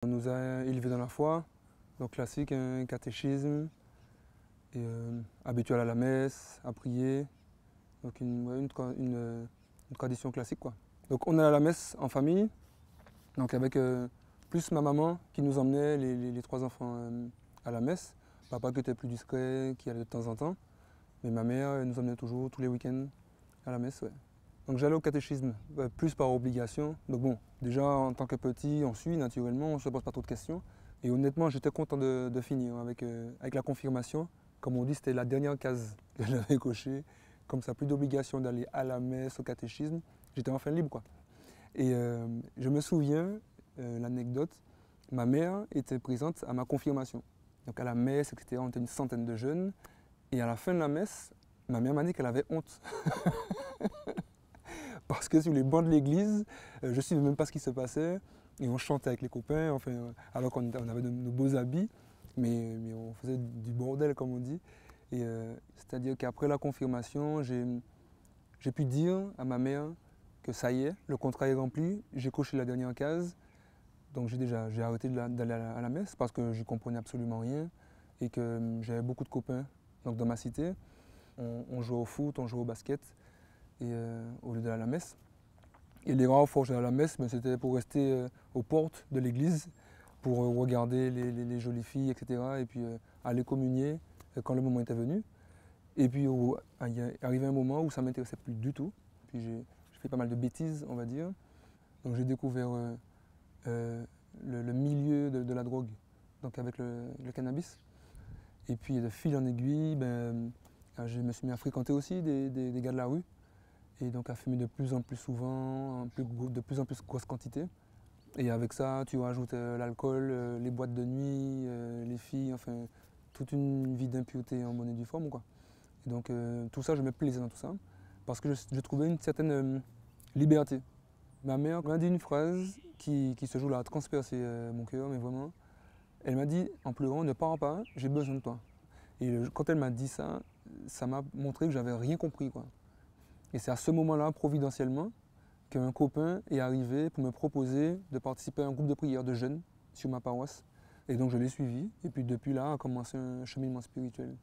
On nous a élevés dans la foi, donc classique, un catéchisme, et habituel à la messe, à prier, donc une tradition classique, quoi. Donc on allait à la messe en famille, donc avec plus ma maman qui nous emmenait les trois enfants à la messe. Papa qui était plus discret, qui allait de temps en temps, mais ma mère elle nous emmenait toujours tous les week-ends à la messe. Ouais. Donc j'allais au catéchisme, plus par obligation. Donc bon, déjà en tant que petit, on suit naturellement, on ne se pose pas trop de questions. Et honnêtement, j'étais content de finir avec la confirmation. Comme on dit, c'était la dernière case que j'avais cochée. Comme ça, plus d'obligation d'aller à la messe, au catéchisme. J'étais enfin libre, quoi. Et je me souviens, l'anecdote, ma mère était présente à ma confirmation. Donc à la messe, etc., on était une centaine de jeunes. Et à la fin de la messe, ma mère m'a dit qu'elle avait honte. Parce que sur les bancs de l'église, je ne savais même pas ce qui se passait. Et on chantait avec les copains, enfin, alors qu'on avait nos beaux habits, mais on faisait du bordel, comme on dit. Et c'est-à-dire qu'après la confirmation, j'ai pu dire à ma mère que ça y est, le contrat est rempli, j'ai coché la dernière case. Donc j'ai arrêté d'aller à la messe parce que je n'y comprenais absolument rien et que j'avais beaucoup de copains donc dans ma cité. On jouait au foot, on jouait au basket et, au lieu d'aller à la messe. Et les rares fois où j'allais à la messe, ben, c'était pour rester aux portes de l'église, pour regarder les jolies filles, etc. Et puis aller communier quand le moment était venu. Et puis il est arrivé un moment où ça ne m'intéressait plus du tout. Puis j'ai fait pas mal de bêtises, on va dire. Donc j'ai découvert le milieu de la drogue, donc avec le cannabis. Et puis de fil en aiguille, ben, je me suis mis à fréquenter aussi des gars de la rue. Et donc à fumer de plus en plus souvent, de plus en plus grosse quantité. Et avec ça, tu rajoutes l'alcool, les boîtes de nuit, les filles, enfin, toute une vie d'impureté en bonne et due forme, quoi. Et donc tout ça, je me plaisais dans tout ça, parce que je trouvais une certaine liberté. Ma mère m'a dit une phrase qui ce jour-là a transpercé mon cœur, mais vraiment. Elle m'a dit en pleurant, ne pars pas, j'ai besoin de toi. Et quand elle m'a dit ça, ça m'a montré que j'avais rien compris, quoi. Et c'est à ce moment-là, providentiellement, qu'un copain est arrivé pour me proposer de participer à un groupe de prière de jeunes sur ma paroisse. Et donc je l'ai suivi. Et puis depuis là a commencé un cheminement spirituel.